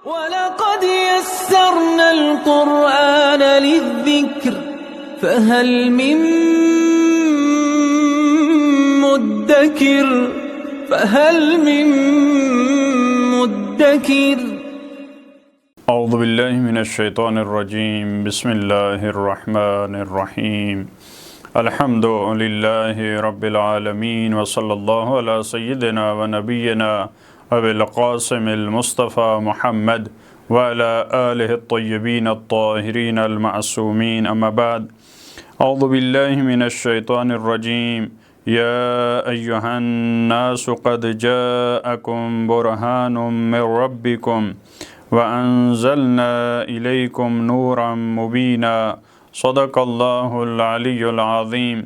وَلَقَدْ يَسَّرْنَا الْقُرْآنَ لِلذِّكْرِ فَهَلْ مِن مُدَّكِرٍ اعوذ باللہ من الشیطان الرجیم بسم اللہ الرحمن الرحیم الحمد للہ رب العالمین وصلی اللہ علی سیدنا و نبینا ابی القاسم المصطفى محمد وعلى آلہ الطیبین الطاہرین المعصومین اما بعد اعوذ باللہ من الشیطان الرجیم یا ایہا الناس قد جاءکم برہان من ربکم وَأَنزَلْنَا إِلَيْكُمْ نُورًا مُبِينًا صدق اللہ العلی العظیم۔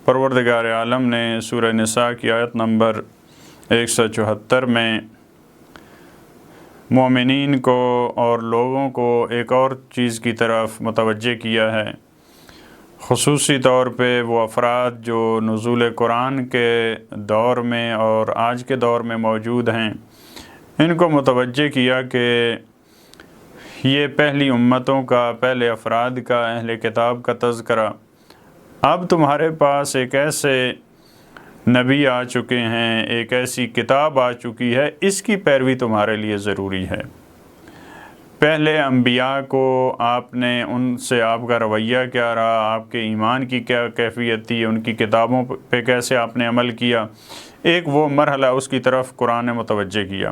پروردگار عالم نے سورہ نساء کی آیت نمبر 174 میں مومنین کو اور لوگوں کو ایک اور چیز کی طرف متوجہ کیا ہے، خصوصی طور پہ وہ افراد جو نزول قرآن کے دور میں اور آج کے دور میں موجود ہیں، ان کو متوجہ کیا کہ یہ پہلی امتوں کا، پہلے افراد کا، اہل کتاب کا تذکرہ۔ اب تمہارے پاس ایک ایسے نبی آ چکے ہیں، ایک ایسی کتاب آ چکی ہے، اس کی پیروی تمہارے لیے ضروری ہے۔ پہلے انبیاء کو آپ نے، ان سے آپ کا رویہ کیا رہا، آپ کے ایمان کی کیا کیفیت تھی، ان کی کتابوں پہ کیسے آپ نے عمل کیا، ایک وہ مرحلہ اس کی طرف قرآن نے متوجہ کیا۔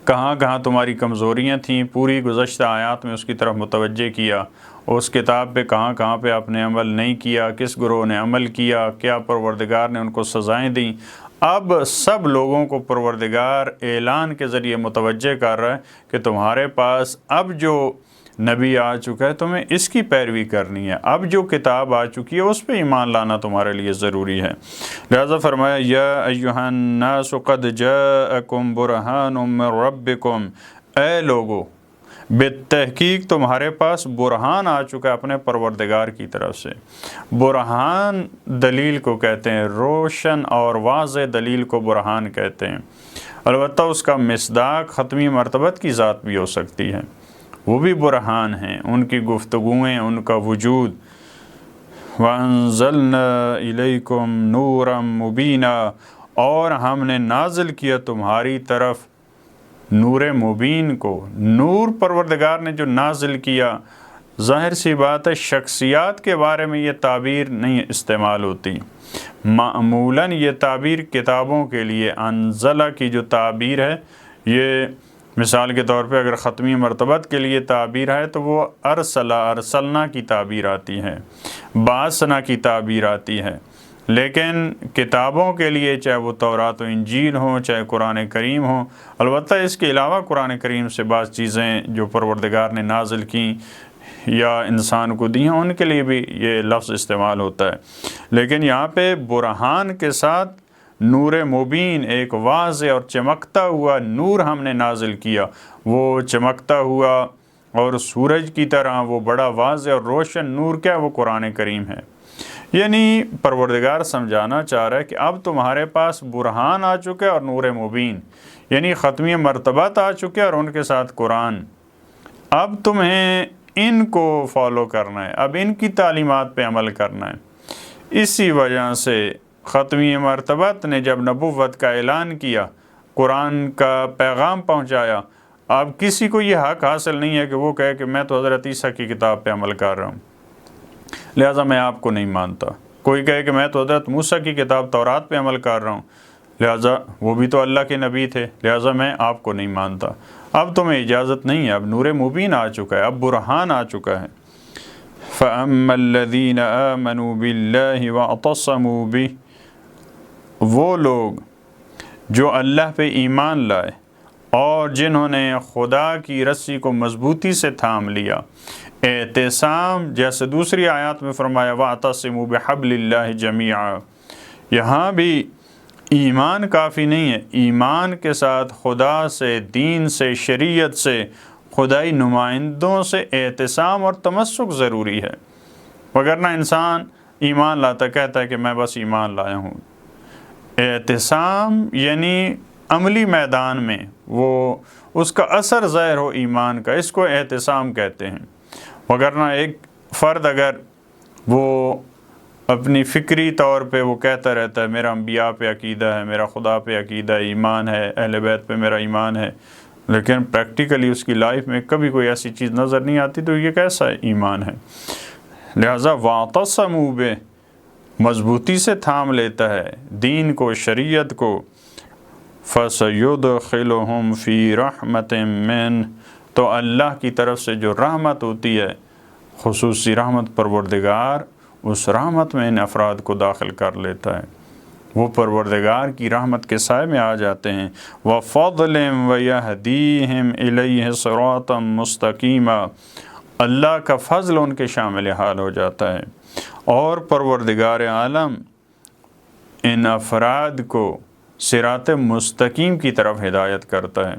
کہاں کہاں تمہاری کمزوریاں تھیں، پوری گزشتہ آیات میں اس کی طرف متوجہ کیا۔ اس کتاب پہ کہاں کہاں پہ آپ نے عمل نہیں کیا، کس گروہ نے عمل کیا، کیا پروردگار نے ان کو سزائیں دیں۔ اب سب لوگوں کو پروردگار اعلان کے ذریعے متوجہ کر رہا ہے کہ تمہارے پاس اب جو نبی آ چکا ہے تمہیں اس کی پیروی کرنی ہے، اب جو کتاب آ چکی ہے اس پہ ایمان لانا تمہارے لیے ضروری ہے۔ لہذا فرمایا یا ایہا الناس قد جاءکم برہان من ربکم، اے لوگو بالتحقیق تمہارے پاس برہان آ چکا ہے اپنے پروردگار کی طرف سے۔ برہان دلیل کو کہتے ہیں، روشن اور واضح دلیل کو برہان کہتے ہیں۔ البتہ اس کا مصداق ختمی مرتبت کی ذات بھی ہو سکتی ہے، وہ بھی برہان ہیں، ان کی گفتگویں، ان کا وجود۔ وَأَنزَلْنَا إِلَيْكُمْ نُورًا مُبِينًا، اور ہم نے نازل کیا تمہاری طرف نور مبین کو۔ نور پروردگار نے جو نازل کیا، ظاہر سی بات ہے شخصیات کے بارے میں یہ تعبیر نہیں استعمال ہوتی، معمولاً یہ تعبیر کتابوں کے لیے انزلہ کی جو تعبیر ہے، یہ مثال کے طور پہ اگر ختمی مرتبت کے لیے تعبیر ہے تو وہ ارسلنا کی تعبیر آتی ہے، بعثنا کی تعبیر آتی ہے۔ لیکن کتابوں کے لیے چاہے وہ تورات و انجیل ہوں، چاہے قرآن کریم ہوں، البتہ اس کے علاوہ قرآن کریم سے بعض چیزیں جو پروردگار نے نازل کیں یا انسان کو دی ہیں، ان کے لیے بھی یہ لفظ استعمال ہوتا ہے۔ لیکن یہاں پہ برہان کے ساتھ نور مبین، ایک واضح اور چمکتا ہوا نور ہم نے نازل کیا۔ وہ چمکتا ہوا اور سورج کی طرح وہ بڑا واضح اور روشن نور کیا ہے؟ وہ قرآن کریم ہے۔ یعنی پروردگار سمجھانا چاہ رہا ہے کہ اب تمہارے پاس برہان آ چکے اور نور مبین، یعنی ختمی مرتبت آ چکے اور ان کے ساتھ قرآن۔ اب تمہیں ان کو فالو کرنا ہے، اب ان کی تعلیمات پہ عمل کرنا ہے۔ اسی وجہ سے ختمی مرتبت نے جب نبوت کا اعلان کیا، قرآن کا پیغام پہنچایا، اب کسی کو یہ حق حاصل نہیں ہے کہ وہ کہے کہ میں تو حضرت عیسیٰ کی کتاب پہ عمل کر رہا ہوں، لہٰذا میں آپ کو نہیں مانتا۔ کوئی کہے کہ میں تو حضرت موسیٰ کی کتاب تورات پہ عمل کر رہا ہوں، لہٰذا وہ بھی تو اللہ کے نبی تھے، لہٰذا میں آپ کو نہیں مانتا۔ اب تمہیں اجازت نہیں ہے، اب نور مبین آ چکا ہے، اب برہان آ چکا ہے۔ فَأَمَّا الَّذِينَ آمَنُوا بِاللَّهِ وَاعْتَصَمُوا بِهِ، وہ لوگ جو اللہ پہ ایمان لائے اور جنہوں نے خدا کی رسی کو مضبوطی سے تھام لیا۔ اعتصام جیسے دوسری آیات میں فرمایا وَاعْتَصِمُوا بِحَبْلِ اللَّهِ جَمِيعًا، یہاں بھی ایمان کافی نہیں ہے، ایمان کے ساتھ خدا سے، دین سے، شریعت سے، خدائی نمائندوں سے اعتصام اور تمسک ضروری ہے، وگرنہ انسان ایمان لاتا کہتا ہے کہ میں بس ایمان لایا ہوں۔ اعتصام یعنی عملی میدان میں وہ اس کا اثر ظاہر ہو ایمان کا، اس کو اعتصام کہتے ہیں۔ وگرنہ ایک فرد اگر وہ اپنی فکری طور پہ وہ کہتا رہتا ہے میرا انبیاء پہ عقیدہ ہے، میرا خدا پہ عقیدہ ہے، ایمان ہے، اہل بیت پہ میرا ایمان ہے، لیکن پریکٹیکلی اس کی لائف میں کبھی کوئی ایسی چیز نظر نہیں آتی، تو یہ کیسا ایمان ہے؟ لہٰذا وَاعْتَصَمُوا بِهِ، مضبوطی سے تھام لیتا ہے دین کو، شریعت کو، فَسَيُدْخِلُهُمْ فِي رَحْمَةٍ مِّنْهُ، تو اللہ کی طرف سے جو رحمت ہوتی ہے، خصوصی رحمت پروردگار، اس رحمت میں ان افراد کو داخل کر لیتا ہے، وہ پروردگار کی رحمت کے سائے میں آ جاتے ہیں۔ وَفَضْلٍ وَيَهْدِيهِمْ إِلَيْهِ صِرَاطًا مُسْتَقِيمًا، اللہ کا فضل ان کے شامل حال ہو جاتا ہے، اور پروردگار عالم ان افراد کو صراط مستقیم کی طرف ہدایت کرتا ہے۔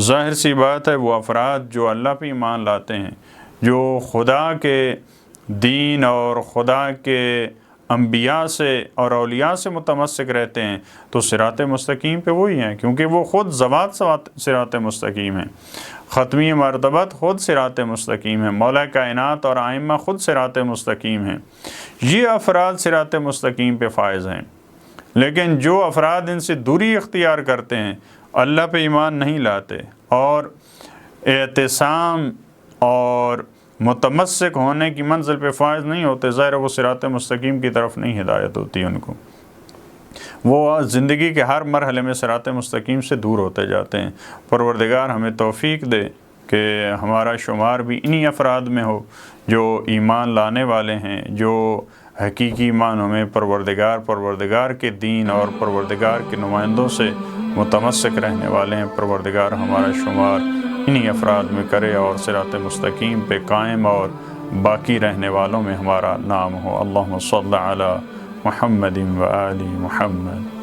ظاہر سی بات ہے وہ افراد جو اللہ پہ ایمان لاتے ہیں، جو خدا کے دین اور خدا کے انبیاء سے اور اولیاء سے متمسک رہتے ہیں، تو صراط مستقیم پہ وہی ہیں، کیونکہ وہ خود ذوات صراط مستقیم ہیں، ختمی مرتبت خود صراط مستقیم ہیں، مولا کائنات اور ائمہ خود صراط مستقیم ہیں۔ یہ افراد صراط مستقیم پہ فائز ہیں، لیکن جو افراد ان سے دوری اختیار کرتے ہیں، اللہ پہ ایمان نہیں لاتے اور اعتصام اور متمسک ہونے کی منزل پہ فائز نہیں ہوتے، ظاہر وہ صراط مستقیم کی طرف نہیں ہدایت ہوتی ان کو، وہ زندگی کے ہر مرحلے میں صراط مستقیم سے دور ہوتے جاتے ہیں۔ پروردگار ہمیں توفیق دے کہ ہمارا شمار بھی انہی افراد میں ہو جو ایمان لانے والے ہیں، جو حقیقی معنوں میں پروردگار کے دین اور پروردگار کے نمائندوں سے متمسک رہنے والے ہیں۔ پروردگار ہمارا شمار انہی افراد میں کرے اور صراط مستقیم پہ قائم اور باقی رہنے والوں میں ہمارا نام ہو۔ اللہم صلی علی محمد و آل محمد۔